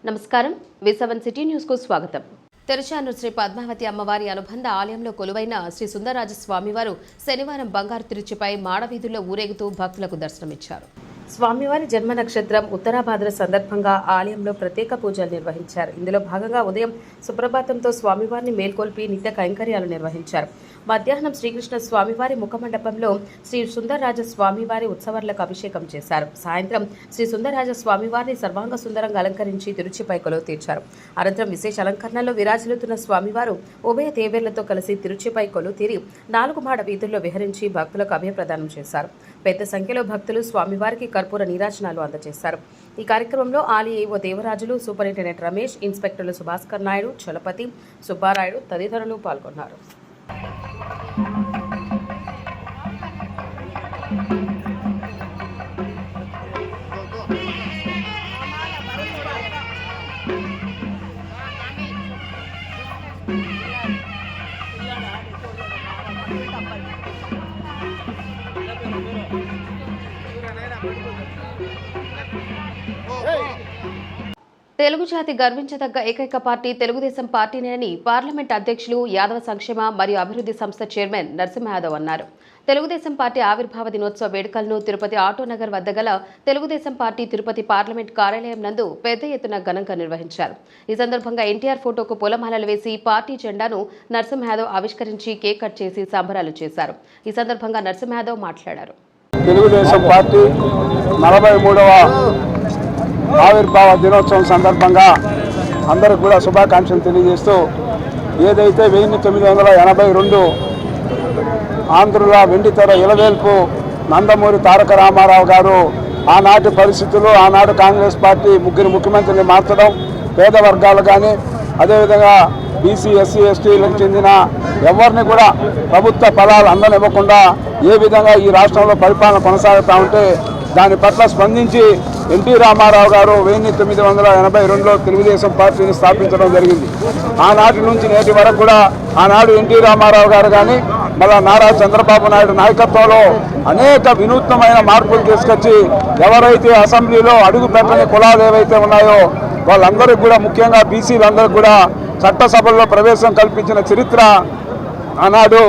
నమస్కారం V7 city news కు స్వాగతం. తెరచానూరు శ్రీ పద్మావతి అమ్మవారి అనుబంధ ఆలయంలో కొలువైన శ్రీ సుందరరాజ స్వామివారు శనివారం బంగారు తిరుచిపై మాడవీధుల్లో ఊరేగుతూ భక్తులకు దర్శనమిచ్చారు. స్వామివారి జన్మ నక్షత్రం ఉత్తరాభాద్ర సందర్భంగా ఆలయంలో ప్రత్యేక పూజలు నిర్వహించారు. ఇందులో భాగంగా ఉదయం సుప్రభాతంతో స్వామివారిని మేల్కొల్పి నిత్య కైంకర్యాలు నిర్వహించారు. మధ్యాహ్నం శ్రీకృష్ణ స్వామివారి ముఖమండపంలో శ్రీ సుందరరాజ స్వామివారి ఉత్సవాలకు అభిషేకం చేశారు. సాయంత్రం శ్రీ సుందరరాజ స్వామివారిని సర్వాంగ సుందరంగా అలంకరించి తిరుచిపై కొలువు తీర్చారు. అనంతరం విశేష అలంకరణలో విరాజిల్లుతున్న స్వామివారు ఉభయ దేవేర్లతో కలిసి తిరుచిపై కొలువు తీరి 4 మాడ వీధుల్లో విహరించి భక్తులకు అభయప్రదానం చేశారు. పెద్ద సంఖ్యలో భక్తులు స్వామివారికి కర్పూర నీరాజనాలు అందజేశారు. ఈ కార్యక్రమంలో ఆలయ ఏవో దేవరాజులు, సూపరింటెండెంట్ రమేష్, ఇన్స్పెక్టర్లు సుభాస్కర్ నాయుడు, చలపతి, సుబ్బారాయుడు తదితరులు పాల్గొన్నారు. తెలుగు జాతి గర్వించదగ్గ ఏకైక పార్టీ తెలుగుదేశం పార్టీనేనని పార్లమెంట్ అధ్యక్షులు యాదవ సంక్షేమ మరియు అభివృద్ధి సంస్థ చైర్మన్ నరసింహ యాదవ్ అన్నారు. తెలుగుదేశం పార్టీ ఆవిర్భావ దినోత్సవ వేడుకలను తిరుపతి ఆటోనగర్ వద్ద గల తెలుగుదేశం పార్టీ తిరుపతి పార్లమెంట్ కార్యాలయం నందు పెద్ద ఎత్తున ఘనంగా నిర్వహించారు. ఈ సందర్భంగా ఎన్టీఆర్ ఫోటోకు పూలమాలలు వేసి పార్టీ జెండాను నరసింహ యాదవ్ ఆవిష్కరించి కేక్ కట్ చేసి సంబరాలు చేశారు. ఈ సందర్భంగా నరసింహ యాదవ్ మాట్లాడారు. తెలుగుదేశం పార్టీ 43వ ఆవిర్భావ దినోత్సవం సందర్భంగా అందరికి కూడా శుభాకాంక్షలు తెలియజేస్తూ ఏదైతే 1982 ఆంధ్రుల వెండితెర ఇలవేల్పు నందమూరి తారక రామారావు గారు ఆనాటి పరిస్థితులు, ఆనాడు కాంగ్రెస్ పార్టీ ముఖ్యమంత్రిని మార్చడం, పేద వర్గాలు కానీ అదేవిధంగా బీసీ, ఎస్సీ, ఎస్టీలకు చెందిన ఎవరిని కూడా ప్రభుత్వ ఫలాలు అందనివ్వకుండా ఏ విధంగా ఈ రాష్ట్రంలో పరిపాలన కొనసాగుతూ ఉంటే దాని పట్ల స్పందించి ఎన్టీ రామారావు గారు 1982లో తెలుగుదేశం పార్టీని స్థాపించడం జరిగింది. ఆనాటి నుంచి నేటి వరకు కూడా ఆనాడు ఎన్టీ రామారావు గారు కానీ మళ్ళా నారా చంద్రబాబు నాయుడు నాయకత్వంలో అనేక వినూత్నమైన మార్పులు తీసుకొచ్చి ఎవరైతే అసెంబ్లీలో అడుగు పెట్టని కులాలు ఏవైతే ఉన్నాయో వాళ్ళందరికీ కూడా, ముఖ్యంగా బీసీలందరికీ కూడా చట్టసభల్లో ప్రవేశం కల్పించిన చరిత్ర ఆనాడు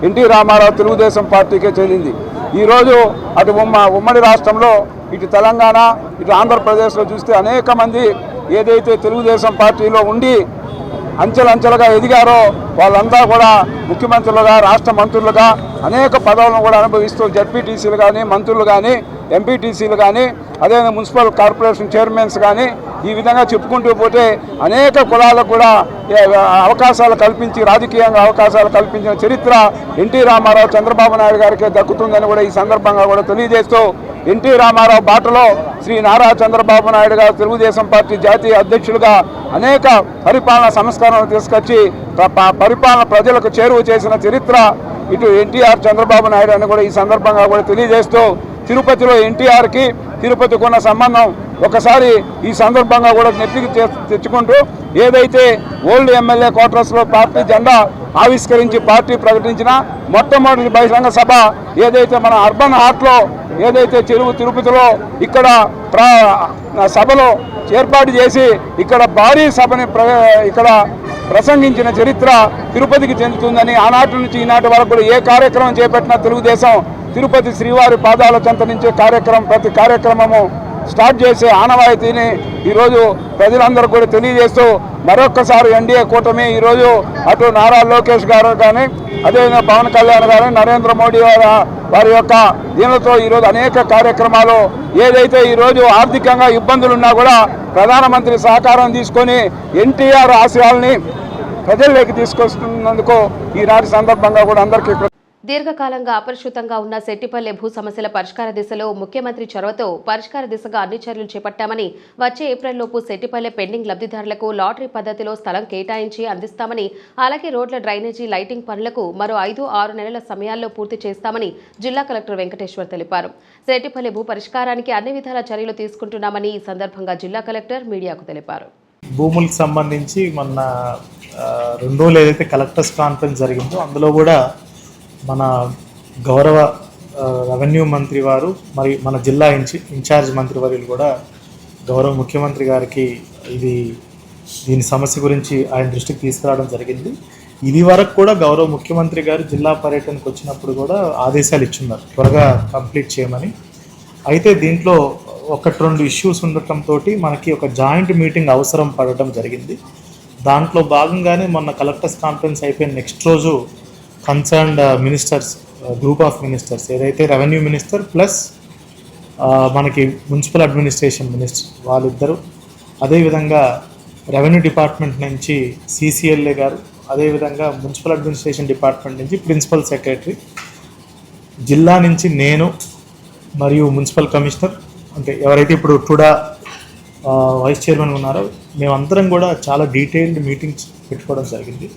ఎన్టీ రామారావు తెలుగుదేశం పార్టీకే చెందింది. ఈరోజు అటు ఉమ్మడి రాష్ట్రంలో, ఇటు తెలంగాణ, ఇటు ఆంధ్రప్రదేశ్లో చూస్తే అనేక మంది ఏదైతే తెలుగుదేశం పార్టీలో ఉండి అంచెలంచెలుగా ఎదిగారో వాళ్ళంతా కూడా ముఖ్యమంత్రులుగా, రాష్ట్ర మంత్రులుగా అనేక పదవులను కూడా అనుభవిస్తూ జడ్పీటీసీలు కానీ, మంత్రులు కానీ, ఎంపీటీసీలు కానీ, అదేవిధంగా మున్సిపల్ కార్పొరేషన్ చైర్మన్స్ కానీ ఈ విధంగా చెప్పుకుంటూ పోతే అనేక కులాలకు కూడా అవకాశాలు కల్పించి, రాజకీయంగా అవకాశాలు కల్పించిన చరిత్ర ఎన్టీ రామారావు, చంద్రబాబు నాయుడు గారికి దక్కుతుందని కూడా ఈ సందర్భంగా కూడా తెలియజేస్తూ ఎన్టీ రామారావు బాటలో శ్రీ నారా చంద్రబాబు నాయుడు గారు తెలుగుదేశం పార్టీ జాతీయ అధ్యక్షులుగా అనేక పరిపాలన సంస్కరణలు తీసుకొచ్చి పరిపాలన ప్రజలకు చేరువ చేసిన చరిత్ర ఇటు ఎన్టీఆర్, చంద్రబాబు నాయుడు అని కూడా ఈ సందర్భంగా కూడా తెలియజేస్తూ తిరుపతిలో ఎన్టీఆర్కి తిరుపతికి ఉన్న సంబంధం ఒకసారి ఈ సందర్భంగా కూడా నెప్పికి తెచ్చుకుంటూ ఏదైతే ఓల్డ్ ఎమ్మెల్యే క్వార్టర్స్లో పార్టీ జెండా ఆవిష్కరించి పార్టీ ప్రకటించిన మొట్టమొదటి బహిరంగ సభ ఏదైతే మన అర్బన్ హార్ట్లో ఏదైతే తిరుపతిలో ఇక్కడ సభలో ఏర్పాటు చేసి ఇక్కడ భారీ సభని ఇక్కడ ప్రసంగించిన చరిత్ర తిరుపతికి చెందుతుందని, ఆనాటి నుంచి ఈనాటి వరకు కూడా ఏ కార్యక్రమం చేపట్టినా తెలుగుదేశం తిరుపతి శ్రీవారి పాదాల చెంత నుంచే ప్రతి కార్యక్రమము స్టార్ట్ చేసే ఆనవాయితీని ఈరోజు ప్రజలందరూ కూడా తెలియజేస్తూ మరొక్కసారి ఎన్డీఏ కూటమి ఈరోజు అటు నారా లోకేష్ గారు కానీ, అదేవిధంగా పవన్ కళ్యాణ్ గారు, నరేంద్ర మోడీ వారి యొక్క దీనితో ఈరోజు అనేక కార్యక్రమాలు ఏదైతే ఈరోజు ఆర్థికంగా ఇబ్బందులున్నా కూడా ప్రధానమంత్రి సహకారం తీసుకొని ఎన్టీఆర్ ఆశయాల్ని ప్రజల్లోకి తీసుకొస్తున్నందుకు ఈనాటి సందర్భంగా కూడా అందరికీ దీర్ఘకాలంగా అపరిష్కృతంగా ఉన్న సెట్టిపల్లె భూ సమస్యల పరిష్కార దిశలో ముఖ్యమంత్రి చొరవతో పరిష్కార దిశగా అన్ని చర్యలు చేపట్టామని, వచ్చే ఏప్రిల్లోపు సెట్టిపల్లె పెండింగ్ లబ్ధిదారులకు లాటరీ పద్ధతిలో స్థలం కేటాయించి అందిస్తామని, అలాగే రోడ్ల డ్రైనేజీ, లైటింగ్ పనులకు మరో 5-6 నెలల సమయాల్లో పూర్తి చేస్తామని జిల్లా కలెక్టర్ వెంకటేశ్వర్ తెలిపారు. సెట్టిపల్లె భూ పరిష్కారానికి అన్ని విధాల చర్యలు తీసుకుంటున్నామని ఈ సందర్భంగా జిల్లా కలెక్టర్ మీడియాకు తెలిపారు. భూములకు సంబంధించి మొన్న 2 రోజులు ఏదైతే కలెక్టర్స్ కాన్ఫరెన్స్ జరిగిందో అందులో కూడా మన గౌరవ రెవెన్యూ మంత్రి వారు మరి మన జిల్లా ఇన్ఛార్జ్ మంత్రి వర్యులు కూడా గౌరవ ముఖ్యమంత్రి గారికి దీని సమస్య గురించి ఆయన దృష్టికి తీసుకురావడం జరిగింది. ఇది వరకు కూడా గౌరవ ముఖ్యమంత్రి గారు జిల్లా పర్యటనకు వచ్చినప్పుడు కూడా ఆదేశాలు ఇచ్చున్నారు త్వరగా కంప్లీట్ చేయమని. అయితే దీంట్లో 1-2 ఇష్యూస్ ఉండటంతో మనకి ఒక జాయింట్ మీటింగ్ అవసరం పడటం జరిగింది. దాంట్లో భాగంగానే మొన్న కలెక్టర్స్ కాన్ఫరెన్స్ అయిపోయిన నెక్స్ట్ రోజు concerned ministers, group of ministers, ఏదైతే రెవెన్యూ మినిస్టర్ ప్లస్ మనకి మున్సిపల్ అడ్మినిస్ట్రేషన్ మినిస్టర్ వాళ్ళిద్దరూ, అదేవిధంగా రెవెన్యూ డిపార్ట్మెంట్ నుంచి సిసిఎల్ఏ గారు, అదేవిధంగా మున్సిపల్ అడ్మినిస్ట్రేషన్ డిపార్ట్మెంట్ నుంచి ప్రిన్సిపల్ సెక్రటరీ, జిల్లా నుంచి నేను మరియు మున్సిపల్ కమిషనర్, అంటే ఎవరైతే ఇప్పుడు టుడా వైస్ చైర్మన్ ఉన్నారో మేమందరం కూడా చాలా డీటెయిల్డ్ మీటింగ్స్ పెట్టుకోవడం జరిగింది.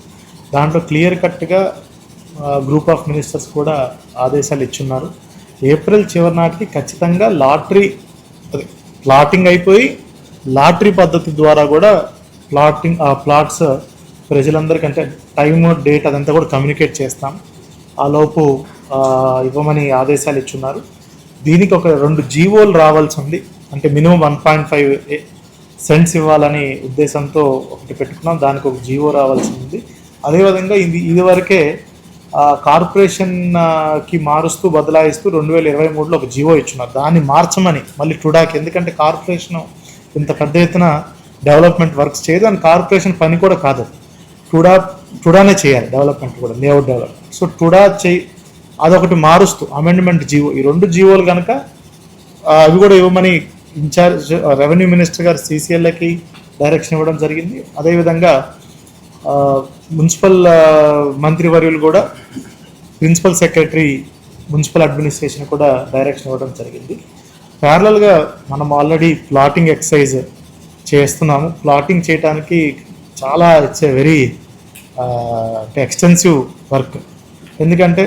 దాంట్లో క్లియర్ కట్గా గ్రూప్ ఆఫ్ మినిస్టర్స్ కూడా ఆదేశాలు ఇచ్చున్నారు. ఏప్రిల్ చివరి నాటికి ఖచ్చితంగా ప్లాటింగ్ అయిపోయి లాటరీ పద్ధతి ద్వారా కూడా ప్లాట్స్ ప్రజలందరికంటే టైమ్ డేట్ అదంతా కూడా కమ్యూనికేట్ చేస్తాం. ఆలోపు ఇవ్వమని ఆదేశాలు ఇచ్చున్నారు. దీనికి ఒక 2 జీవోలు రావాల్సి ఉంది. అంటే మినిమం 1.5 సెంట్స్ ఇవ్వాలని ఉద్దేశంతో ఒకటి పెట్టుకున్నాం, దానికి ఒక జీవో రావాల్సి ఉంది. అదేవిధంగా ఇదివరకే కార్పొరేషన్కి మారుస్తూ బదలాయిస్తూ 2023లో ఒక జీవో ఇచ్చున్నారు. దాన్ని మార్చమని మళ్ళీ టుడాకి, ఎందుకంటే కార్పొరేషన్ ఇంత పెద్ద ఎత్తున డెవలప్మెంట్ వర్క్స్ చేయదు, అండ్ కార్పొరేషన్ పని కూడా కాదు, టుడానే చేయాలి డెవలప్మెంట్ కూడా, లేఅవుట్ డెవలప్మెంట్. సో టుడా అదొకటి మారుస్తూ అమెండ్మెంట్ జీవో, ఈ 2 జీవోలు కనుక అవి కూడా ఇవ్వమని ఇన్ఛార్జ్ రెవెన్యూ మినిస్టర్ గారు సిసిఎల్ఏకి డైరెక్షన్ ఇవ్వడం జరిగింది. అదేవిధంగా మున్సిపల్ మంత్రివర్యులు కూడా ప్రిన్సిపల్ సెక్రటరీ మున్సిపల్ అడ్మినిస్ట్రేషన్ కూడా డైరెక్షన్ ఇవ్వడం జరిగింది. ప్యారలల్గా మనం ఆల్రెడీ ప్లాటింగ్ ఎక్సర్సైజ్ చేస్తున్నాము. ప్లాటింగ్ చేయడానికి చాలా it's a very extensive work. ఎందుకంటే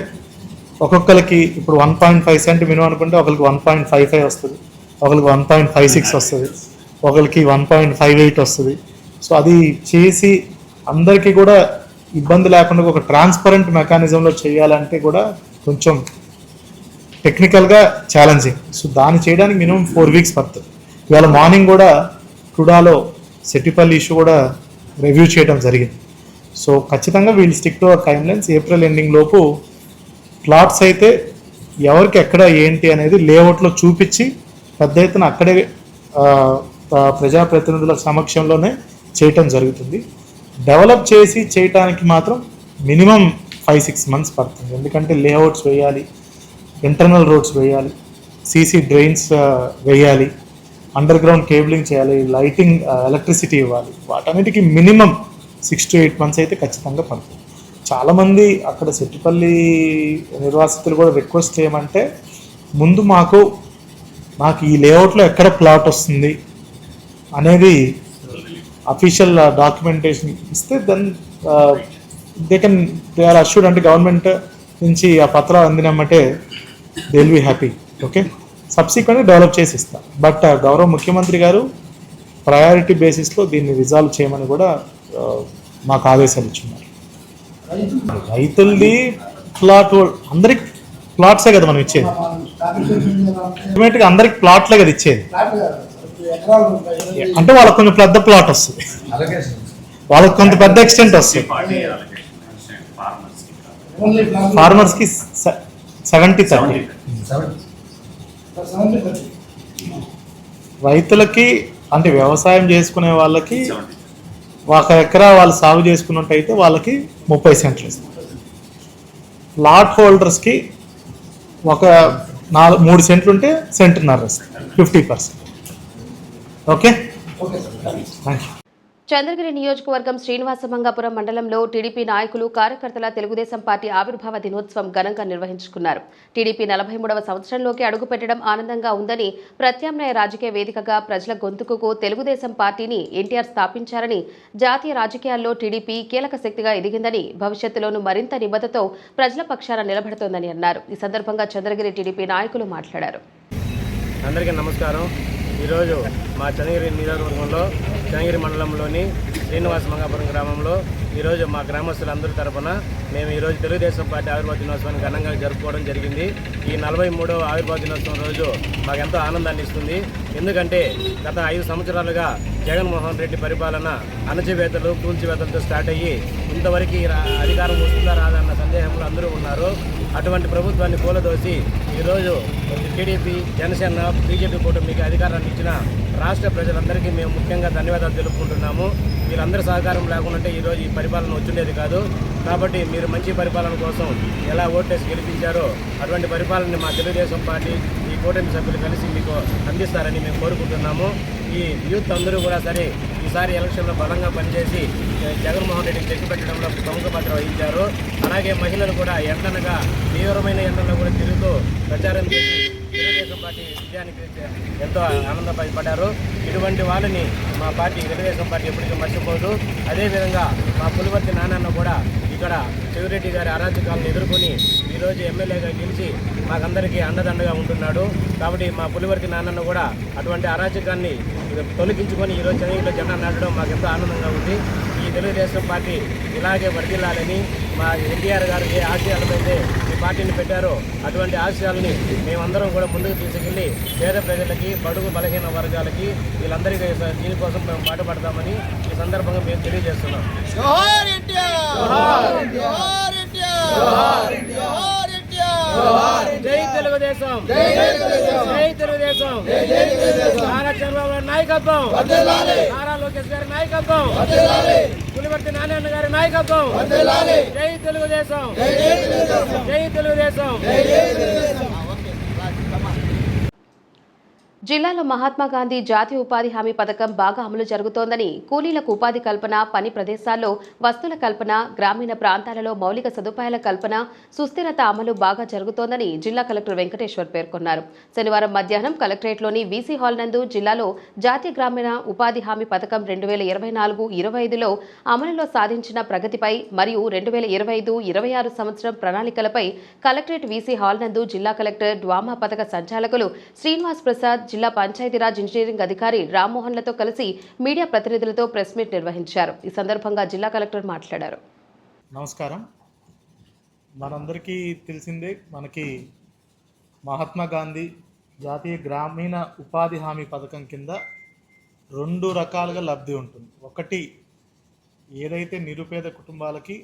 ఒక్కొక్కరికి ఇప్పుడు 1.5 సెంట్ మినిమం అనుకుంటే ఒకరికి 1.55 వస్తుంది, ఒకరికి 1.56 వస్తుంది, ఒకరికి 1.58 వస్తుంది. సో అది చేసి అందరికీ కూడా ఇబ్బంది లేకుండా ఒక ట్రాన్స్పరెంట్ మెకానిజంలో చేయాలంటే కూడా కొంచెం టెక్నికల్గా ఛాలెంజింగ్. సో దాన్ని చేయడానికి మినిమం 4 వీక్స్ పడుతుంది. ఇవాళ మార్నింగ్ కూడా టుడాలో సెట్టిపల్లి ఇష్యూ కూడా రివ్యూ చేయడం జరిగింది. సో ఖచ్చితంగా వీళ్ళు stick to time lines. April ending లోపు ప్లాట్స్ అయితే ఎవరికి ఎక్కడ ఏంటి అనేది లేఅవుట్లో చూపించి పెద్ద ఎత్తున అక్కడే ప్రజాప్రతినిధుల సమక్షంలోనే చేయటం జరుగుతుంది. డెవలప్ చేసి చేయటానికి మాత్రం మినిమం 5-6 మంత్స్ పడుతుంది. ఎందుకంటే లేఅవుట్స్ వేయాలి, ఇంటర్నల్ రోడ్స్ వేయాలి, సీసీ డ్రైన్స్ వేయాలి, అండర్ గ్రౌండ్ కేబులింగ్ చేయాలి, లైటింగ్, ఎలక్ట్రిసిటీ ఇవ్వాలి. వాటన్నిటికీ మినిమం 6 to 8 మంత్స్ అయితే ఖచ్చితంగా పడుతుంది. చాలామంది అక్కడ సెట్టిపల్లి నిర్వాసితులు కూడా రిక్వెస్ట్ చేయమంటే ముందు నాకు ఈ లేఅవుట్లో ఎక్కడ ప్లాట్ వస్తుంది అనేది అఫీషియల్ డాక్యుమెంటేషన్ ఇస్తే దెన్ దే ఆర్ అష్యూర్డ్, అంటే గవర్నమెంట్ నుంచి ఆ పత్రాలు అందినమ్మంటే they will be happy. Okay, సబ్సిక్వెంట్గా డెవలప్ చేసి ఇస్తాం. బట్ గౌరవ ముఖ్యమంత్రి గారు ప్రయారిటీ బేసిస్లో దీన్ని రిజాల్వ్ చేయమని కూడా మాకు ఆదేశాలు ఇచ్చున్నారు. రైతులది ప్లాట్ అందరికి ప్లాట్సే కదా మనం ఇచ్చేది, ఆటోమేటిక్గా అందరికి ప్లాట్లే కదా ఇచ్చేది. అంటే వాళ్ళకి కొంచెం పెద్ద ప్లాట్ వస్తుంది, వాళ్ళకి కొంత పెద్ద ఎక్స్టెంట్ వస్తుంది. ఫార్మర్స్కి 70-30, రైతులకి అంటే వ్యవసాయం చేసుకునే వాళ్ళకి 1 ఎకరా వాళ్ళు సాగు చేసుకున్నట్టయితే వాళ్ళకి 30 సెంట్లు ఇస్తారు. ప్లాట్ హోల్డర్స్కి 3 సెంట్లు ఉంటే 1.5 సెంట్లు ఇస్తారు, 50%. Okay, thank you. చంద్రగిరి నియోజకవర్గం శ్రీనివాసమంగాపురం మండలంలో టీడీపీ నాయకులు, కార్యకర్తల తెలుగుదేశం పార్టీ ఆవిర్భావ దినోత్సవం ఘనంగా నిర్వహించుకున్నారు. టీడీపీ 43వ సంవత్సరంలోకి అడుగుపెట్టడం ఆనందంగా ఉందని, ప్రత్యామ్నాయ రాజకీయ వేదికగా ప్రజల గొంతుకు తెలుగుదేశం పార్టీని ఎన్టీఆర్ స్థాపించారని, జాతీయ రాజకీయాల్లో టీడీపీ కీలక శక్తిగా ఎదిగిందని, భవిష్యత్తులోనూ మరింత నిబద్ధతో ప్రజల పక్షాన నిలబడుతోందని అన్నారు. ఈ సందర్భంగా చంద్రగిరి టీడీపీ నాయకులు మాట్లాడారు. అందరికీ నమస్కారం. ఈరోజు మా చంద్రగిరి నియోజకవర్గంలో చంద్రగిరి మండలంలోని శ్రీనివాస మంగాపురం గ్రామంలో ఈరోజు మా గ్రామస్తులందరి తరఫున మేము ఈరోజు తెలుగుదేశం పార్టీ ఆవిర్భావ దినోత్సవాన్ని ఘనంగా జరుపుకోవడం జరిగింది. ఈ 43వ ఆవిర్భావ దినోత్సవం రోజు మాకు ఎంతో ఆనందాన్ని ఇస్తుంది. ఎందుకంటే గత 5 సంవత్సరాలుగా జగన్మోహన్ రెడ్డి పరిపాలన అణచివేతలు కూల్చివేతలతో స్టార్ట్ అయ్యి ఇంతవరకు అధికారం వస్తుందా రాదా అన్న సందేహంలో అందరూ ఉన్నారు. అటువంటి ప్రభుత్వాన్ని కూలదోసి ఈరోజు టీడీపీ, జనసేన, బీజేపీ కూటమికి అధికారాన్ని ఇచ్చిన రాష్ట్ర ప్రజలందరికీ మేము ముఖ్యంగా ధన్యవాదాలు తెలుపుకుంటున్నాము. వీళ్ళందరి సహకారం లేకుంటే ఈరోజు ఈ పరిపాలన వచ్చుండేది కాదు. కాబట్టి మీరు మంచి పరిపాలన కోసం ఎలా ఓటేసి గెలిపించారో అటువంటి పరిపాలనని మా తెలుగుదేశం పార్టీ, ఈ కూటమి సభ్యులు కలిసి మీకు అందిస్తారని మేము కోరుకుంటున్నాము. ఈ యూత్ అందరూ కూడా సరే ఈసారి ఎలక్షన్లో బలంగా పనిచేసి జగన్మోహన్ రెడ్డికి చెక్ పెట్టడంలో ప్రముఖ పాత్ర వహించారు. అలాగే మహిళలు కూడా ఎండనగా తీవ్రమైన ఎండల్లో కూడా తిరుగుతూ ప్రచారం చేసి తెలుగుదేశం పార్టీ విజయానికి ఎంతో ఆనందపడ్డారు. ఇటువంటి వాళ్ళని మా పార్టీ తెలుగుదేశం పార్టీ ఎప్పటికీ మర్చిపోదు. అదేవిధంగా మా పులివర్తి నాన్న కూడా ఇక్కడ చెవిరెడ్డి గారి అరాచకాలను ఎదుర్కొని ఈరోజు ఎమ్మెల్యేగా గెలిచి మాకందరికీ అండదండగా ఉంటున్నాడు. కాబట్టి మా పులివర్తి నాన్న కూడా అటువంటి అరాచకాన్ని తొలగించుకొని ఈరోజు చంద్రగిరిలో జెండా నాటడం మాకు ఎంతో ఆనందంగా ఉంది. ఈ తెలుగుదేశం పార్టీ ఇలాగే వర్ధిల్లాలని మా ఎన్టీఆర్ గారు ఏ ఆశయాలపైతే ఈ పార్టీని పెట్టారో అటువంటి ఆశయాలని మేమందరం కూడా ముందుకు తీసుకెళ్లి పేద ప్రజలకి, బడుగు బలహీన వర్గాలకి వీళ్ళందరికీ దీనికోసం మేము పాటుపడతామని ఈ సందర్భంగా మేము తెలియజేస్తున్నాం. జై తెలుగుదేశం, జై తెలుగుదేశం, నారా చంద్రబాబు గారి నాయకత్వం, నారా లోకేష్ గారి నాయకత్వం, పులివర్తి నారాయణ గారి నాయకత్వం, జై తెలుగుదేశం, జై తెలుగుదేశం. జిల్లాలో మహాత్మా గాంధీ జాతీయ ఉపాధి హామీ పథకం బాగా అమలు జరుగుతోందని, కూలీలకు ఉపాధి కల్పన, పని ప్రదేశాల్లో వస్తువుల కల్పన, గ్రామీణ ప్రాంతాలలో మౌలిక సదుపాయాల కల్పన, సుస్థిరత అమలు బాగా జరుగుతోందని జిల్లా కలెక్టర్ వెంకటేశ్వర్ పేర్కొన్నారు. శనివారం మధ్యాహ్నం కలెక్టరేట్లోని వీసీ హాల్ నందు జిల్లాలో జాతీయ గ్రామీణ ఉపాధి హామీ పథకం 2024-25లో అమలులో సాధించిన ప్రగతిపై మరియు 2025-26 సంవత్సరం ప్రణాళికలపై కలెక్టరేట్ వీసీ హాల్ నందు జిల్లా కలెక్టర్, డ్వామా పథక సంచాలకులు శ్రీనివాస్ ప్రసాద్, జిల్లా పంచాయతీరాజ్ ఇంజనీరింగ్ అధికారి రామ్మోహన్లతో కలిసి మీడియా ప్రతినిధులతో ప్రెస్ మీట్ నిర్వహించారు. ఈ సందర్భంగా జిల్లా కలెక్టర్ మాట్లాడారు. నమస్కారం. మనందరికీ తెలిసిందే, మనకి మహాత్మా గాంధీ జాతీయ గ్రామీణ ఉపాధి హామీ పథకం కింద 2 రకాలుగా లబ్ధి ఉంటుంది. ఒకటి, ఏదైతే నిరుపేద కుటుంబాలకి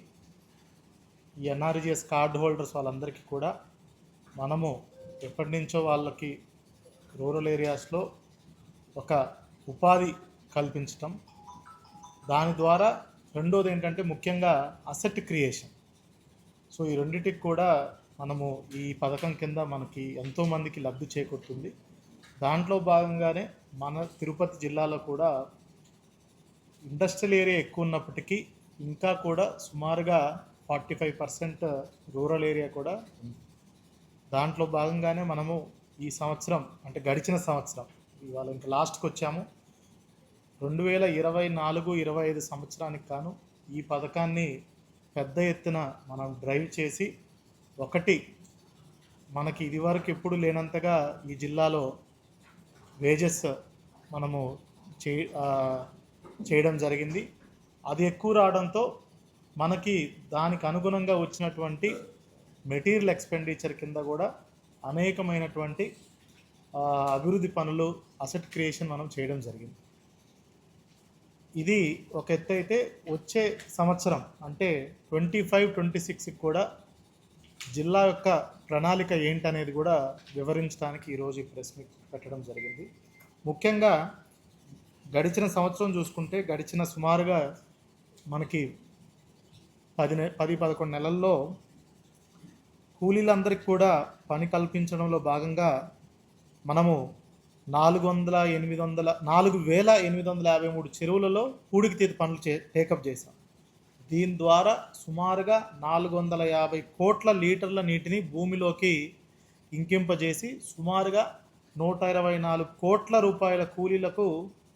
ఈ ఎన్ఆర్జీఎస్ కార్డు హోల్డర్స్ వాళ్ళందరికీ కూడా మనము ఎప్పటి నుంచో వాళ్ళకి రూరల్ ఏరియాస్లో ఒక ఉపాధి కల్పించటం. దాని ద్వారా రెండోది ఏంటంటే ముఖ్యంగా అసెట్ క్రియేషన్. సో ఈ రెండింటికి కూడా మనము ఈ పథకం కింద మనకి ఎంతోమందికి లబ్ధి చేకూరుతుంది. దాంట్లో భాగంగానే మన తిరుపతి జిల్లాలో కూడా ఇండస్ట్రియల్ ఏరియా ఎక్కువ ఉన్నప్పటికీ ఇంకా కూడా సుమారుగా 45% రూరల్ ఏరియా కూడా ఉంది. దాంట్లో భాగంగానే మనము ఈ సంవత్సరం, అంటే గడిచిన సంవత్సరం, ఇవాళ ఇంకా లాస్ట్కి వచ్చాము, 2024-25 సంవత్సరానికి గాను ఈ పథకాన్ని పెద్ద ఎత్తున మనం డ్రైవ్ చేసి, ఒకటి, మనకి ఇదివరకు ఎప్పుడు లేనంతగా ఈ జిల్లాలో వేజెస్ మనము చేయడం జరిగింది. అది ఎక్కువ రావడంతో మనకి దానికి అనుగుణంగా వచ్చినటువంటి మెటీరియల్ ఎక్స్పెండిచర్ కింద కూడా అనేకమైనటువంటి అభివృద్ధి పనులు, అసెట్ క్రియేషన్ మనం చేయడం జరిగింది. ఇది ఒక ఎత్తు అయితే, వచ్చే సంవత్సరం అంటే 25-26కి కూడా జిల్లా యొక్క ప్రణాళిక ఏంటనేది కూడా వివరించడానికి ఈరోజు ఈ ప్రెస్ మీట్ పెట్టడం జరిగింది. ముఖ్యంగా గడిచిన సంవత్సరం చూసుకుంటే, గడిచిన సుమారుగా మనకి 10-11 నెలల్లో కూలీలందరికీ కూడా పని కల్పించడంలో భాగంగా మనము 4,853 చెరువులలో పూడికి తీత పనులు టేకప్ చేశాం. దీని ద్వారా సుమారుగా 450 కోట్ల లీటర్ల నీటిని భూమిలోకి ఇంకింపజేసి సుమారుగా 124 కోట్ల రూపాయల కూలీలకు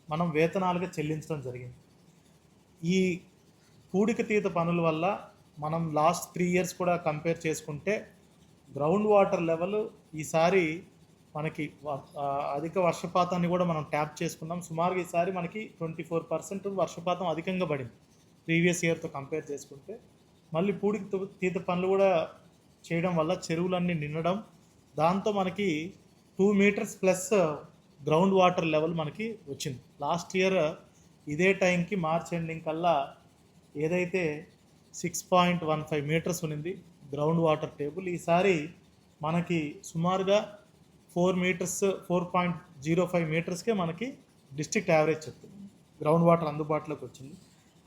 మనం వేతనాలుగా చెల్లించడం జరిగింది. ఈ పూడిక తీత పనుల వల్ల మనం లాస్ట్ 3 years కూడా కంపేర్ చేసుకుంటే గ్రౌండ్ వాటర్ లెవెల్ ఈసారి మనకి అధిక వర్షపాతాన్ని కూడా మనం ట్యాప్ చేసుకున్నాం. సుమారుగా ఈసారి మనకి 24% వర్షపాతం అధికంగా పడింది ప్రీవియస్ ఇయర్తో కంపేర్ చేసుకుంటే. మళ్ళీ పూడికి తీత పనులు కూడా చేయడం వల్ల చెరువులన్నీ నిండడం, దాంతో మనకి 2 metres plus ground water level మనకి వచ్చింది. లాస్ట్ ఇయర్ ఇదే టైంకి మార్చ్ ఎండింగ్ కల్లా ఏదైతే 6.15 మీటర్స్ ఉన్నింది గ్రౌండ్ వాటర్ టేబుల్, ఈసారి మనకి సుమారుగా 4.05 మీటర్స్కే మనకి డిస్ట్రిక్ట్ యావరేజ్ చెప్తుంది గ్రౌండ్ వాటర్ అందుబాటులోకి వచ్చింది.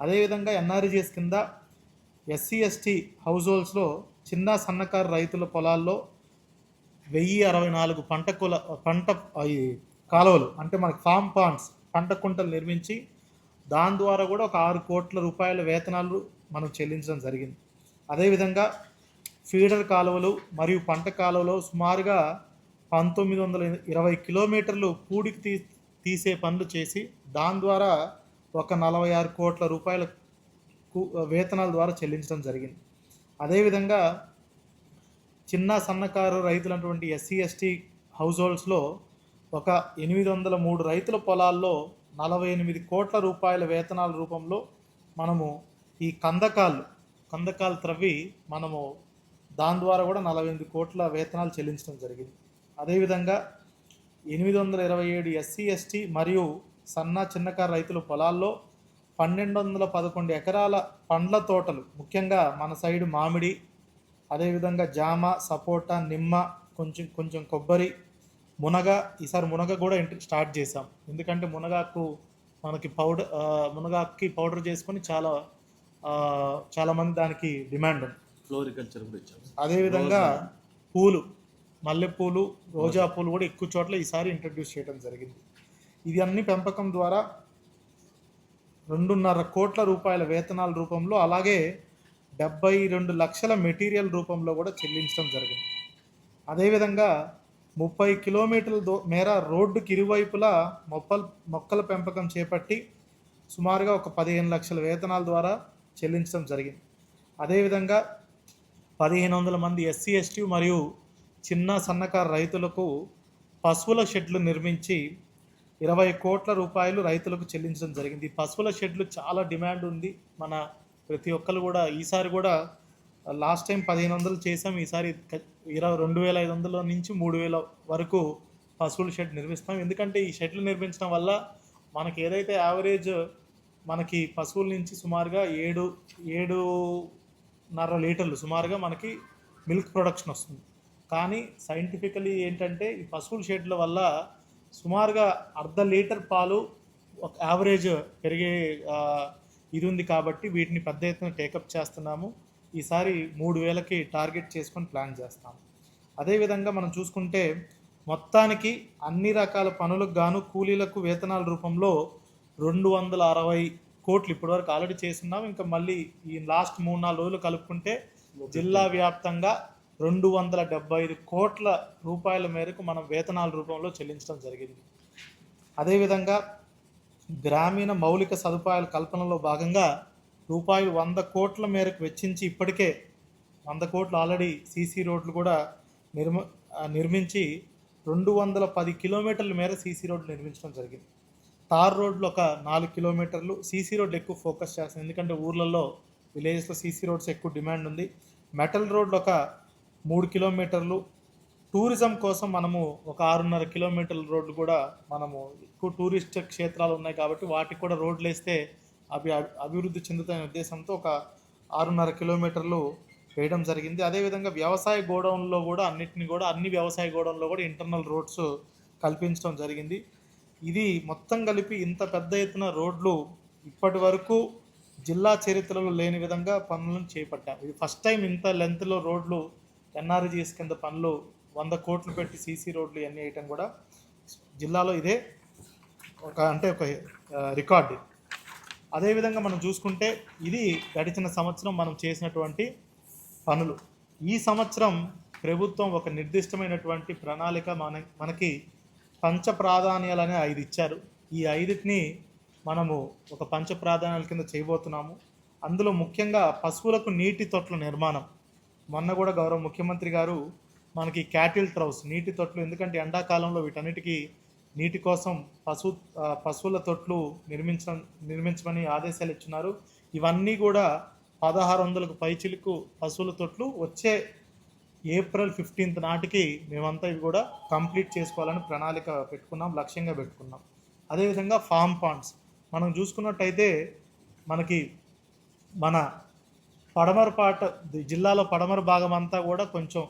అదేవిధంగా ఎన్ఆర్జీఎస్ కింద ఎస్సీ ఎస్టీ హౌస్ హోల్డ్స్లో చిన్న సన్నకారు రైతుల పొలాల్లో 1064 పంట కాలువలు అంటే మనకి ఫామ్ పాండ్స్ పంట కుంటలు నిర్మించి దాని ద్వారా కూడా ఒక 6 కోట్ల రూపాయల వేతనాలు మనం చెల్లించడం జరిగింది. అదేవిధంగా ఫీడర్ కాలువలు మరియు పంట కాలువలో సుమారుగా 1920 కిలోమీటర్లు పూడికి తీసే పనులు చేసి దాని ద్వారా ఒక 46 కోట్ల రూపాయల వేతనాల ద్వారా చెల్లించడం జరిగింది. అదేవిధంగా చిన్న సన్నకారు రైతులైనటువంటి ఎస్సీ ఎస్టీ హౌస్ హోల్డ్స్లో ఒక 803 రైతుల పొలాల్లో 48 కోట్ల రూపాయల వేతనాల రూపంలో మనము ఈ కందకాలు త్రవ్వి మనము దాని ద్వారా కూడా 48 కోట్ల వేతనాలు చెల్లించడం జరిగింది. అదేవిధంగా 827 ఎస్సీ ఎస్టీ మరియు చిన్నకారు రైతుల పొలాల్లో 1211 ఎకరాల పండ్ల తోటలు, ముఖ్యంగా మన సైడు మామిడి, అదేవిధంగా జామ, సపోటా, నిమ్మ, కొంచెం కొబ్బరి, మునగ. ఈసారి మునగ కూడా స్టార్ట్ చేసాం, ఎందుకంటే మునగాకు మనకి మునగాకుకి పౌడర్ చేసుకొని చాలామంది దానికి డిమాండ్ ఉంది. ఫ్లోరికల్చర్ కూడా ఇచ్చాం. అదేవిధంగా పూలు, మల్లెపూలు, రోజా పూలు కూడా ఎక్కువ చోట్ల ఈసారి ఇంట్రడ్యూస్ చేయడం జరిగింది. ఇది అన్ని పెంపకం ద్వారా 2.5 కోట్ల రూపాయల వేతనాల రూపంలో, అలాగే 72 లక్షల మెటీరియల్ రూపంలో కూడా చెల్లించడం జరిగింది. అదేవిధంగా 30 కిలోమీటర్ల మేర రోడ్డుకి ఇరువైపులా మొక్కల పెంపకం చేపట్టి సుమారుగా ఒక 15 లక్షల వేతనాల ద్వారా చెల్లించడం జరిగింది. అదేవిధంగా 1500 మంది ఎస్సీ ఎస్టీ మరియు చిన్న సన్నకారు రైతులకు పశువుల షెడ్లు నిర్మించి 20 కోట్ల రూపాయలు రైతులకు చెల్లించడం జరిగింది. ఈ పశువుల షెడ్లు చాలా డిమాండ్ ఉంది. మన ప్రతి ఒక్కరు కూడా ఈసారి కూడా లాస్ట్ టైం 1500 చేసాం, ఈసారి 2500 నుంచి 3000 వరకు పశువుల షెడ్ నిర్మిస్తాం. ఎందుకంటే ఈ షెడ్లు నిర్మించడం వల్ల మనకి ఏదైతే యావరేజ్ మనకి పశువుల నుంచి సుమారుగా 7.5 లీటర్లు సుమారుగా మనకి మిల్క్ ప్రొడక్షన్ వస్తుంది. కానీ సైంటిఫికలీ ఏంటంటే ఈ పశువుల షెడ్ల వల్ల సుమారుగా 1/2 లీటర్ పాలు ఒక యావరేజ్ పెరిగే ఇది ఉంది. కాబట్టి వీటిని పెద్ద ఎత్తున టేకప్ చేస్తున్నాము. ఈసారి 3000కి టార్గెట్ చేసుకొని ప్లాన్ చేస్తాము. అదేవిధంగా మనం చూసుకుంటే మొత్తానికి అన్ని రకాల పనులకు గాను కూలీలకు వేతనాల రూపంలో 260 కోట్లు ఇప్పటివరకు ఆల్రెడీ చేస్తున్నాం. ఇంకా మళ్ళీ ఈ లాస్ట్ 3-4 రోజులు కలుపుకుంటే జిల్లా వ్యాప్తంగా 275 కోట్ల రూపాయల మేరకు మనం వేతనాల రూపంలో చెల్లించడం జరిగింది. అదేవిధంగా గ్రామీణ మౌలిక సదుపాయాల కల్పనలో భాగంగా రూపాయలు 100 కోట్ల మేరకు వెచ్చించి ఇప్పటికే 100 కోట్లు ఆల్రెడీ సీసీ రోడ్లు కూడా నిర్మించి 210 కిలోమీటర్ల మేర సీసీ రోడ్లు నిర్మించడం జరిగింది. తార్ రోడ్లు ఒక 4 కిలోమీటర్లు, సీసీ రోడ్లు ఎక్కువ ఫోకస్ చేస్తాం ఎందుకంటే ఊర్లలో విలేజెస్లో సీసీ రోడ్స్ ఎక్కువ డిమాండ్ ఉంది. మెటల్ రోడ్లు ఒక 3 కిలోమీటర్లు, టూరిజం కోసం మనము ఒక 6.5 కిలోమీటర్ల రోడ్లు కూడా మనము ఎక్కువ టూరిస్ట్ క్షేత్రాలు ఉన్నాయి కాబట్టి వాటికి కూడా రోడ్లు వేస్తే అవి అభివృద్ధి చెందుతాయనే ఉద్దేశంతో ఒక 6.5 కిలోమీటర్లు వేయడం జరిగింది. అదేవిధంగా వ్యవసాయ గోడౌన్లో కూడా అన్ని వ్యవసాయ గోడౌన్లో కూడా ఇంటర్నల్ రోడ్స్ కల్పించడం జరిగింది. ఇది మొత్తం కలిపి ఇంత పెద్ద ఎత్తున రోడ్లు ఇప్పటి వరకు జిల్లా చరిత్రలో లేని విధంగా పనులను చేపట్టాం. ఇది ఫస్ట్ టైం ఇంత లెంత్లో రోడ్లు ఎన్ఆర్జీఎస్ కింద పనులు 100 కోట్లు పెట్టి సీసీ రోడ్లు ఇవన్నీ వేయటం కూడా జిల్లాలో ఇదే ఒక రికార్డు. అదేవిధంగా మనం చూసుకుంటే ఇది గడిచిన సంవత్సరం మనం చేసినటువంటి పనులు. ఈ సంవత్సరం ప్రభుత్వం ఒక నిర్దిష్టమైనటువంటి ప్రణాళిక మనకి పంచ ప్రాధాన్యాలని 5 ఇచ్చారు. ఈ 5టిని మనము ఒక పంచ ప్రాధాన్యాల కింద చేయబోతున్నాము. అందులో ముఖ్యంగా పశువులకు నీటి తొట్ల నిర్మాణం. మొన్న కూడా గౌరవ ముఖ్యమంత్రి గారు మనకి క్యాటిల్ ట్రౌస్ నీటి తొట్లు, ఎందుకంటే ఎండాకాలంలో వీటన్నిటికీ నీటి కోసం పశువుల తొట్లు నిర్మించమని ఆదేశాలు ఇచ్చినారు. ఇవన్నీ కూడా 1600కు పైచిలుకు పశువుల తొట్లు వచ్చే ఏప్రిల్ 15 నాటికి మేమంతా ఇవి కూడా కంప్లీట్ చేసుకోవాలని ప్రణాళిక పెట్టుకున్నాం, లక్ష్యంగా పెట్టుకున్నాం. అదేవిధంగా ఫామ్ పాండ్స్ మనం చూసుకున్నట్టయితే మనకి మన జిల్లాలో పడమర భాగం అంతా కూడా కొంచెం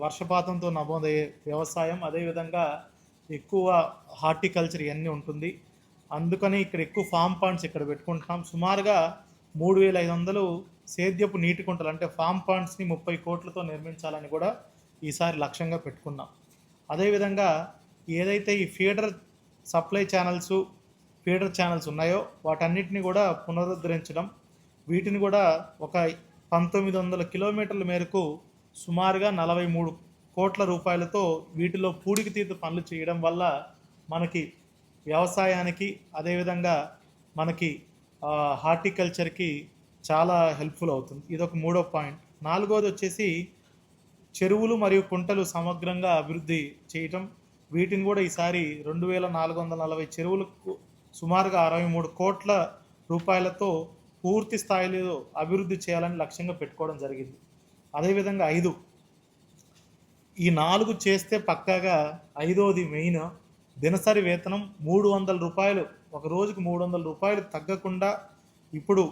వర్షపాతంతో నమోదయ్యే వ్యవసాయం, అదేవిధంగా ఎక్కువ హార్టికల్చర్ ఇవన్నీ ఉంటుంది. అందుకని ఇక్కడ ఎక్కువ ఫామ్ పాండ్స్ ఇక్కడ పెట్టుకుంటున్నాం. సుమారుగా 3500 సేద్యపు నీటి కుంటలు అంటే ఫామ్ పాండ్స్ని 30 కోట్లతో నిర్మించాలని కూడా ఈసారి లక్ష్యంగా పెట్టుకున్నాం. అదేవిధంగా ఏదైతే ఈ ఫీడర్ ఛానల్స్ ఉన్నాయో వాటన్నిటిని కూడా పునరుద్ధరించడం, వీటిని కూడా ఒక 1900 కిలోమీటర్ల మేరకు సుమారుగా 43 కోట్ల రూపాయలతో వీటిలో పూడికతీత పనులు చేయడం వల్ల మనకి వ్యవసాయానికి, అదేవిధంగా మనకి హార్టికల్చర్కి చాలా హెల్ప్ఫుల్ అవుతుంది. ఇదొక 3వ పాయింట్. 4వది వచ్చేసి చెరువులు మరియు కుంటలు సమగ్రంగా అభివృద్ధి చేయటం. వీటిని కూడా ఈసారి 2440 చెరువులకు సుమారుగా 63 కోట్ల రూపాయలతో పూర్తి స్థాయిలో అభివృద్ధి చేయాలని లక్ష్యంగా పెట్టుకోవడం జరిగింది. అదేవిధంగా 5 ఈ 4 చేస్తే పక్కాగా 5వది మెయిన్ దినసరి వేతనం 300 రూపాయలు, ఒక రోజుకు 300 రూపాయలు తగ్గకుండా ఇప్పుడు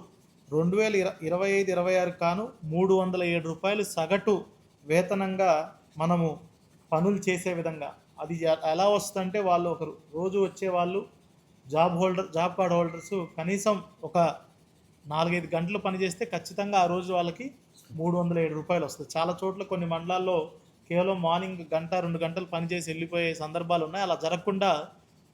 2025-26 కాను 307 రూపాయలు సగటు వేతనంగా మనము పనులు చేసే విధంగా. అది ఎలా వస్తుందంటే వాళ్ళు ఒక రోజు వచ్చే వాళ్ళు జాబ్ కార్డ్ హోల్డర్స్ కనీసం ఒక 4-5 గంటలు పనిచేస్తే ఖచ్చితంగా ఆ రోజు వాళ్ళకి 307 రూపాయలు వస్తుంది. చాలా చోట్ల కొన్ని మండలాల్లో కేవలం మార్నింగ్ 1-2 గంటలు పనిచేసి వెళ్ళిపోయే సందర్భాలు ఉన్నాయి. అలా జరగకుండా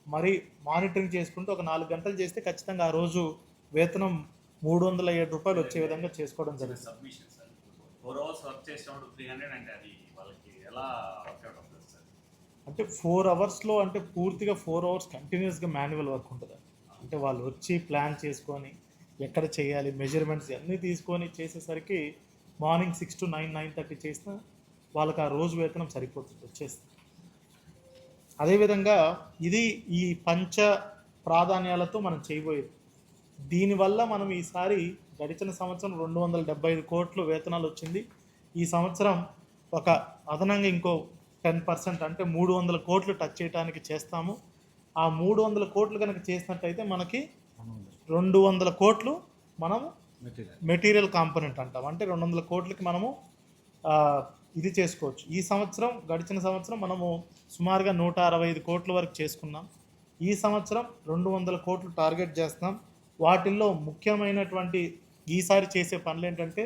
మరీ మానిటరింగ్ చేసుకుంటూ ఒక 4 గంటలు చేస్తే ఖచ్చితంగా ఆ రోజు వేతనం 307 రూపాయలు వచ్చే విధంగా చేసుకోవడం జరిగింది. 4 అవర్స్ వర్క్ చేసినప్పుడు 300 అంటే అది వాళ్ళకి ఎలా వర్కౌట్ అవుతుంది సార్? అంటే 4 అవర్స్లో అంటే పూర్తిగా 4 అవర్స్ కంటిన్యూస్గా మాన్యువల్ వర్క్ ఉంటుంది. అంటే వాళ్ళు వచ్చి ప్లాన్ చేసుకొని ఎక్కడ చేయాలి, మెజర్మెంట్స్ అన్నీ తీసుకొని చేసేసరికి మార్నింగ్ 6 to 9-9:30 చేసినా వాళ్ళకి ఆ రోజు వేతనం సరిపోతుంది, వచ్చేస్తుంది. అదేవిధంగా ఇది ఈ పంచ ప్రాధాన్యాలతో మనం చేయబోయేది. దీనివల్ల మనం ఈసారి గడిచిన సంవత్సరం 275 కోట్లు వేతనాలు వచ్చింది. ఈ సంవత్సరం ఒక అదనంగా ఇంకో 10% అంటే 300 కోట్లు టచ్ చేయడానికి చేస్తాము. ఆ 300 కోట్లు కనుక చేసినట్టయితే మనకి 200 కోట్లు మనము మెటీరియల్ కాంపోనెంట్ అంటాం. అంటే 200 కోట్లకి మనము ఇది చేసుకోవచ్చు. గడిచిన సంవత్సరం మనము సుమారుగా 165 కోట్ల వరకు చేసుకున్నాం. ఈ సంవత్సరం 200 కోట్లు టార్గెట్ చేస్తున్నాం. వాటిల్లో ముఖ్యమైనటువంటి ఈసారి చేసే పనులు ఏంటంటే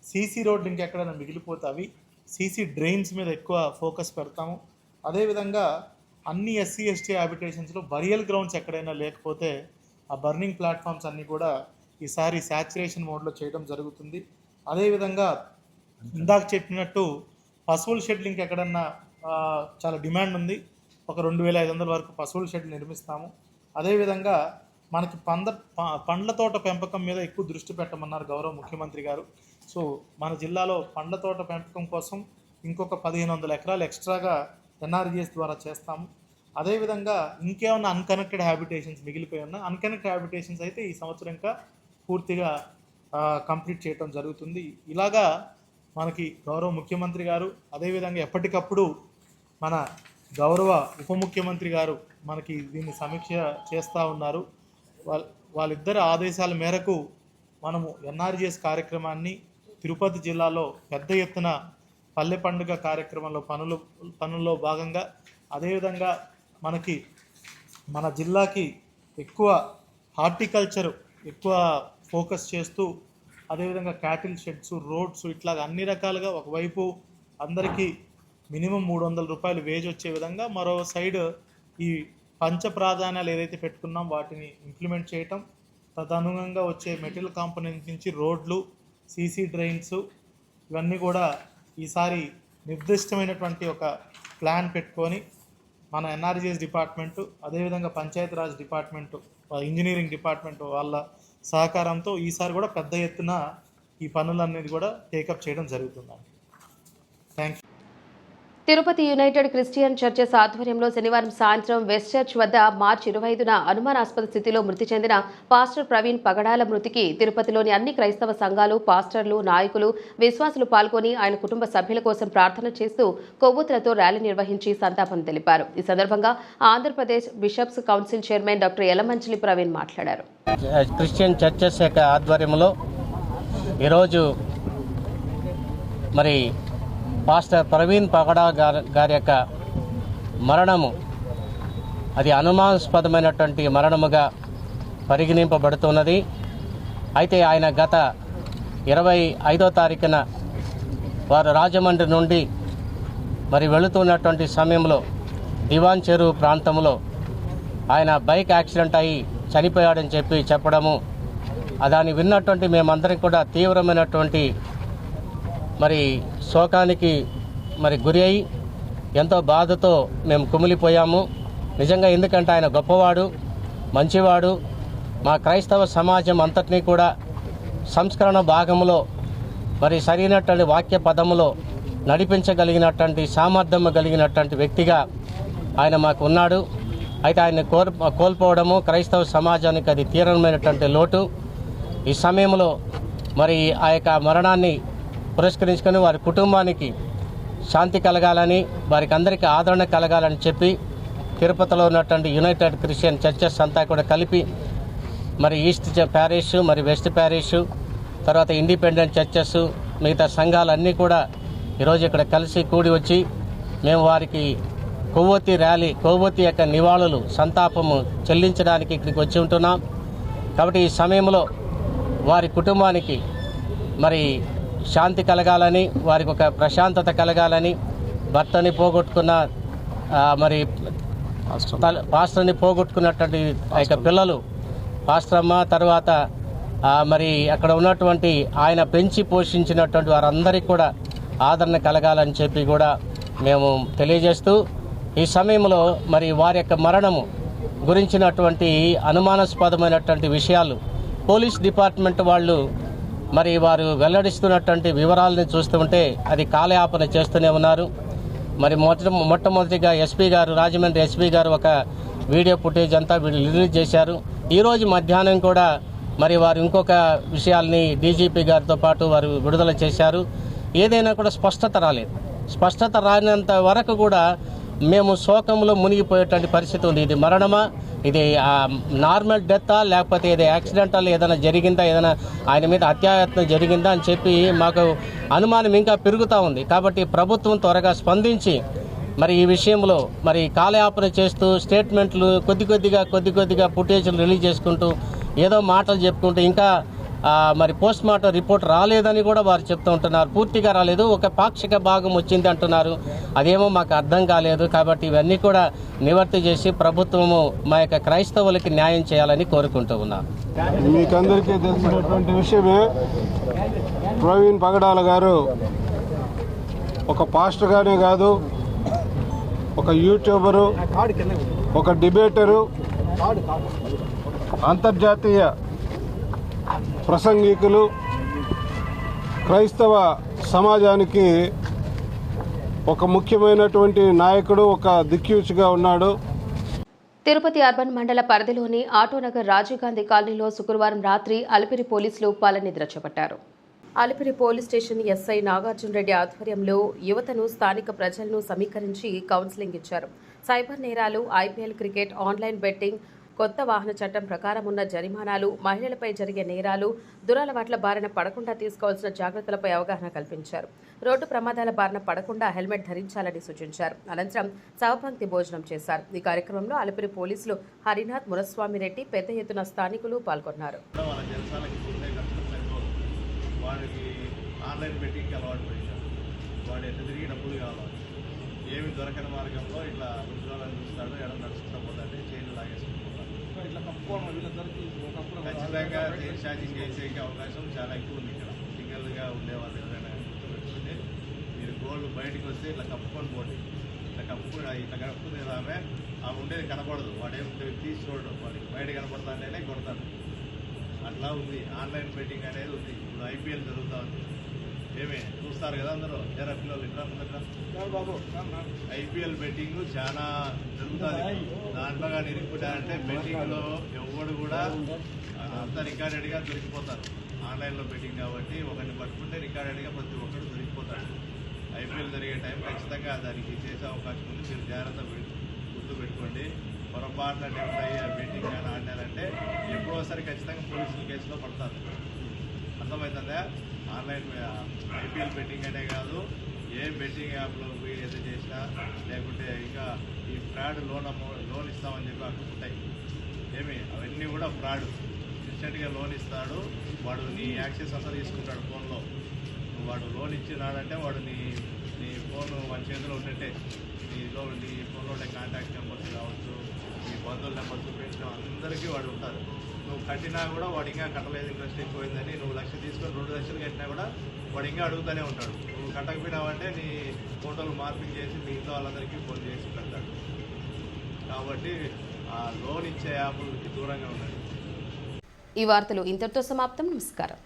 సీసీ రోడ్లు ఇంకెక్కడైనా మిగిలిపోతే అవి, సీసీ డ్రైన్స్ మీద ఎక్కువ ఫోకస్ పెడతాము. అదేవిధంగా అన్ని SC/ST హ్యాబిటేషన్స్లో బరియల్ గ్రౌండ్స్ ఎక్కడైనా లేకపోతే ఆ బర్నింగ్ ప్లాట్ఫామ్స్ అన్నీ కూడా ఈసారి శాచురేషన్ మోడ్లో చేయడం జరుగుతుంది. అదేవిధంగా ఇందాక చెప్పినట్టు పశువుల షెడ్లు ఇంకెక్కడన్నా చాలా డిమాండ్ ఉంది. ఒక 2500 వరకు పశువుల షెడ్లు నిర్మిస్తాము. అదేవిధంగా మనకి పండ్ల తోట పెంపకం మీద ఎక్కువ దృష్టి పెట్టమన్నారు గౌరవ ముఖ్యమంత్రి గారు. సో మన జిల్లాలో పండ్ల తోట పెంపకం కోసం ఇంకొక 1500 ఎకరాలు ఎక్స్ట్రాగా NRGS ద్వారా చేస్తాము. అదేవిధంగా ఇంకేమన్నా అన్కనెక్టెడ్ హ్యాబిటేషన్స్ మిగిలిపోయి ఉన్నా అన్కనెక్టెడ్ హ్యాబిటేషన్స్ అయితే ఈ సంవత్సరం ఇంకా పూర్తిగా కంప్లీట్ చేయడం జరుగుతుంది. ఇలాగా మనకి గౌరవ ముఖ్యమంత్రి గారు, అదేవిధంగా ఎప్పటికప్పుడు మన గౌరవ ఉప ముఖ్యమంత్రి గారు మనకి దీన్ని సమీక్ష చేస్తూ ఉన్నారు. వాళ్ళిద్దరి ఆదేశాల మేరకు మనము NRGS కార్యక్రమాన్ని తిరుపతి జిల్లాలో పెద్ద ఎత్తున పల్లె పండుగ కార్యక్రమంలో పనుల్లో భాగంగా, అదేవిధంగా మనకి మన జిల్లాకి ఎక్కువ హార్టికల్చర్ ఎక్కువ ఫోకస్ చేస్తూ, అదేవిధంగా క్యాటిల్ షెడ్స్, రోడ్స్, ఇట్లా అన్ని రకాలుగా ఒకవైపు అందరికీ మినిమం 300 రూపాయలు వేజ్ వచ్చే విధంగా, మరో సైడ్ ఈ పంచ ప్రాధాన్యాలు ఏదైతే పెట్టుకున్నాం వాటిని ఇంప్లిమెంట్ చేయటం, తదనుగుణంగా వచ్చే మెటీరియల్ కాంపోనెంట్ నుంచి రోడ్లు, సీసీ డ్రైన్స్ ఇవన్నీ కూడా ఈసారి నిర్దిష్టమైనటువంటి ఒక ప్లాన్ పెట్టుకొని మన NRGS డిపార్ట్మెంటు, అదేవిధంగా పంచాయతీరాజ్ డిపార్ట్మెంటు, ఇంజనీరింగ్ డిపార్ట్మెంట్ వాళ్ళ సహకారంతో ఈసారి కూడా పెద్ద ఎత్తున ఈ పనులనేది కూడా టేకప్ చేయడం జరుగుతుందండి. Thank you. Tirupati United Christian churches ఆధ్వర్యంలో శనివారం సాయంత్రం వెస్ట్ చర్చ్ వద్ద మార్చి 25న అనుమానాస్పద స్థితిలో మృతి చెందిన పాస్టర్ ప్రవీణ్ పగడాల మృతికి తిరుపతిలోని అన్ని క్రైస్తవ సంఘాలు, పాస్టర్లు, నాయకులు, విశ్వాసులు పాల్గొని ఆయన కుటుంబ సభ్యుల కోసం ప్రార్థన చేస్తూ కొవ్వొత్తులతో ర్యాలీ నిర్వహించి సంతాపం తెలిపారు. ఈ సందర్భంగా Andhra Pradesh bishops council chairman doctor Yalamanchili Praveen మాట్లాడారు. క్రిస్టియన్ చర్చెస్ యొక్క ఆధ్వర్యంలో ఈరోజు మరి పాస్టర్ ప్రవీణ్ పగడా గారి యొక్క మరణము అది అనుమానాస్పదమైనటువంటి మరణముగా పరిగణింపబడుతున్నది. అయితే ఆయన గత 25వ తారీఖున వారు రాజమండ్రి నుండి మరి వెళుతున్నటువంటి సమయంలో దివాన్ చెరువు ప్రాంతంలో ఆయన బైక్ యాక్సిడెంట్ అయ్యి చనిపోయాడని చెప్పడము, దాన్ని విన్నటువంటి మేమందరం కూడా తీవ్రమైనటువంటి మరి శోకానికి మరి గురి అయి ఎంతో బాధతో మేము కుమిలిపోయాము. నిజంగా ఎందుకంటే ఆయన గొప్పవాడు, మంచివాడు, మా క్రైస్తవ సమాజం అంతటినీ కూడా సంస్కరణ భాగంలో మరి సరైనటువంటి వాక్య పదములో నడిపించగలిగినటువంటి సామర్థ్యం కలిగినటువంటి వ్యక్తిగా ఆయన మాకు ఉన్నాడు. అయితే ఆయన కోల్పోవడము క్రైస్తవ సమాజానికి అది తీవ్రమైనటువంటి లోటు. ఈ సమయంలో మరి ఆ యొక్క మరణాన్ని పురస్కరించుకొని వారి కుటుంబానికి శాంతి కలగాలని, వారికి అందరికీ ఆదరణ కలగాలని చెప్పి తిరుపతిలో ఉన్నటువంటి యునైటెడ్ క్రిస్టియన్ చర్చెస్ అంతా కూడా కలిపి మరి ఈస్ట్ ప్యారిష్, మరి వెస్ట్ ప్యారిష్, తర్వాత ఇండిపెండెంట్ చర్చెస్, మిగతా సంఘాలన్నీ కూడా ఈరోజు ఇక్కడ కలిసి కూడి వచ్చి మేము వారికి కొవ్వొత్తి యొక్క నివాళులు, సంతాపము చెల్లించడానికి ఇక్కడికి వచ్చి ఉంటున్నాం. కాబట్టి ఈ సమయంలో వారి కుటుంబానికి మరి శాంతి కలగాలని, వారికి ఒక ప్రశాంతత కలగాలని, భర్తని పోగొట్టుకున్న మరి పాస్టర్ని పోగొట్టుకున్నటువంటి ఆ యొక్క పిల్లలు, పాస్టరమ్మ, తర్వాత మరి అక్కడ ఉన్నటువంటి ఆయన పెంచి పోషించినటువంటి వారందరికీ కూడా ఆదరణ కలగాలని చెప్పి కూడా మేము తెలియజేస్తూ, ఈ సమయంలో మరి వారి యొక్క మరణము గురించినటువంటి అనుమానాస్పదమైనటువంటి విషయాలు పోలీస్ డిపార్ట్మెంట్ వాళ్ళు మరి వారు వెల్లడిస్తున్నటువంటి వివరాలని చూస్తుంటే అది కాలయాపన చేస్తూనే ఉన్నారు. మరి మొట్టమొదటిగా ఎస్పీ గారు, రాజమండ్రి ఎస్పీ గారు ఒక వీడియో ఫుటేజ్ అంతా రిలీజ్ చేశారు. ఈరోజు మధ్యాహ్నం కూడా మరి వారు ఇంకొక విషయాల్ని డీజీపీ గారితో పాటు వారు విడుదల చేశారు. ఏదైనా కూడా స్పష్టత రానంత వరకు కూడా మేము శోకంలో మునిగిపోయేటువంటి పరిస్థితి ఉంది. ఇది మరణమా, ఇది నార్మల్ డెత్తా, లేకపోతే ఇది యాక్సిడెంటల్ ఏదైనా జరిగిందా, ఏదైనా ఆయన మీద హత్యాయత్నం జరిగిందా అని చెప్పి మాకు అనుమానం ఇంకా పెరుగుతూ ఉంది. కాబట్టి ప్రభుత్వం త్వరగా స్పందించి మరి ఈ విషయంలో మరి కాలయాపన చేస్తూ స్టేట్మెంట్లు కొద్ది కొద్దిగా ఫుటేజ్లు రిలీజ్ చేసుకుంటూ ఏదో మాటలు చెప్పుకుంటూ ఇంకా మరి పోస్ట్ మార్టం రిపోర్ట్ రాలేదని కూడా వారు చెప్తూ ఉంటున్నారు. పూర్తిగా రాలేదు, ఒక పాక్షిక భాగం వచ్చింది అంటున్నారు. అదేమో మాకు అర్థం కాలేదు. కాబట్టి ఇవన్నీ కూడా నివర్తి చేసి ప్రభుత్వము మా యొక్క క్రైస్తవులకి న్యాయం చేయాలని కోరుకుంటూ ఉన్నాం. మీకందరికీ తెలిసినటువంటి విషయమే, ప్రవీణ్ పగడాల గారు ఒక పాస్టర్గానే కాదు, ఒక యూట్యూబరు, ఒక డిబేటరు, అంతర్జాతీయ ప్రసంగికులు, క్రైస్తవ సమాజానికి ఒక ముఖ్యమైనటువంటి నాయకుడు, ఒక దిక్యూచిగా ఉన్నాడు. తిరుపతి అర్బన్ మండల పరిధిలోని ఆటోనగర్ రాజీవ్ గాంధీ కాలనీలో శుక్రవారం రాత్రి అలిపిరి పోలీసులు పాలనిద్ర చేపట్టారు. Alipiri police station SI Nagarjuna Reddy ఆధ్వర్యంలో యువతను, స్థానిక ప్రజలను సమీకరించి కౌన్సిలింగ్ ఇచ్చారు. సైబర్ నేరాలు, ఐపీఎల్ క్రికెట్, ఆన్లైన్ బెట్టింగ్, కొత్త వాహన చట్టం ప్రకారం ఉన్న జరిమానాలు, మహిళలపై జరిగే నేరాలు, దురలవాట్ల బారిన పడకుండా తీసుకోవాల్సిన జాగ్రత్తలపై అవగాహన కల్పించారు. రోడ్డు ప్రమాదాల బారిన పడకుండా హెల్మెట్ ధరించాలని సూచించారు. అనంతరం శవపంక్తి భోజనం చేశారు. ఈ కార్యక్రమంలో అలిపిరి పోలీసులు హరినాథ్, మురస్వామి రెడ్డి, పెద్ద ఎత్తున స్థానికులు పాల్గొన్నారు. ఏమి దొరకని మార్గంలో ఇట్లా ఉద్యోగాలు చూస్తాడు, ఎడ నడుచుకుంటూ పోతాడు, చైన్లు లాగేసుకుంటాడు. ఇట్లా ఖచ్చితంగా చైన్ ఛార్జింగ్ చేసే అవకాశం చాలా ఎక్కువ ఉంది. ఇక్కడ సింగిల్గా ఉండేవాళ్ళు ఎవరైనా గుర్తుపెట్టుకుంటే మీరు గోల్డ్ బయటకు వస్తే ఇట్లా కప్పుకొని పోండి. ఇట్లా కప్పుకునే ఆమె ఉండేది కనపడదు, వాడేం తీసి చూడడం, వాడికి బయట కనపడతానే కొడతాడు. అట్లా ఉంది. ఆన్లైన్ బెట్టింగ్ అనేది ఉంది. ఇప్పుడు ఐపీఎల్ జరుగుతూ ఉంది. ఏమి చూస్తారు కదా అందరూ జరా పిల్లలు ఇట్లా బాబు ఐపీఎల్ బెట్టింగ్ చాలా జరుగుతుంది. దాంట్లో కానీ ఇరుక్కుంటారంటే బెట్టింగ్లో ఎవడు కూడా అంతా రికార్డెడ్గా దొరికిపోతారు. ఆన్లైన్లో బెట్టింగ్ కాబట్టి ఒకరిని పట్టుకుంటే రికార్డెడ్గా ప్రతి ఒక్కరు దొరికిపోతాడు. ఐపీఎల్ జరిగే టైం ఖచ్చితంగా దానికి చేసే అవకాశం ఉంది. మీరు జాగ్రత్త గుర్తుపెట్టుకోండి. పొరపాటున అటెంప్ట్ అయ్యే బెట్టింగ్ కానీ ఆడినారంటే ఎప్పుడోసారి ఖచ్చితంగా పోలీసుల కేసులో పడతారు. అర్థమవుతుందా? ఆన్లైన్ ఐపీఎల్ బెట్టింగ్ అనే కాదు, ఏ బెట్టింగ్ యాప్లో ఏదో చేసినా లేకుంటే ఇంకా ఈ ఫ్రాడ్ లోన్ ఇస్తామని చెప్పి అక్కడ ఉంటాయి. అవన్నీ కూడా ఫ్రాడ్. ఇన్స్టెంట్గా లోన్ ఇస్తాడు వాడు, నీ యాక్సెస్ అంతా తీసుకుంటాడు ఫోన్లో. వాడు లోన్ ఇచ్చినాడంటే వాడు నీ ఫోన్ వాడి చేతిలో ఉన్నట్టే. నీ ఫోన్లో ఉండే కాంటాక్ట్ నెంబర్స్ కావచ్చు, నీ బంధువుల నెంబర్స్, ఫ్రెండ్స్ అందరికీ వాడు ఉంటారు. నువ్వు కట్టినా కూడా వాడు ఇంకా కట్టలేదు, ఇంట్రెస్ట్ ఎక్కువైందని నువ్వు 1 లక్ష తీసుకొని 2 లక్షలు కట్టినా కూడా వాడు ఇంకా అడుగుతూనే ఉంటాడు. నువ్వు కట్టకపోయినావంటే నీ ఫోటోలు మార్పింగ్ చేసి మిగతా వాళ్ళందరికీ ఫోన్ చేసి పెడతాడు. కాబట్టి ఆ లోన్ ఇచ్చే యాప్లకి దూరంగా ఉండండి. ఈ వార్తలు ఇంతటితో సమాప్తం. నమస్కారం.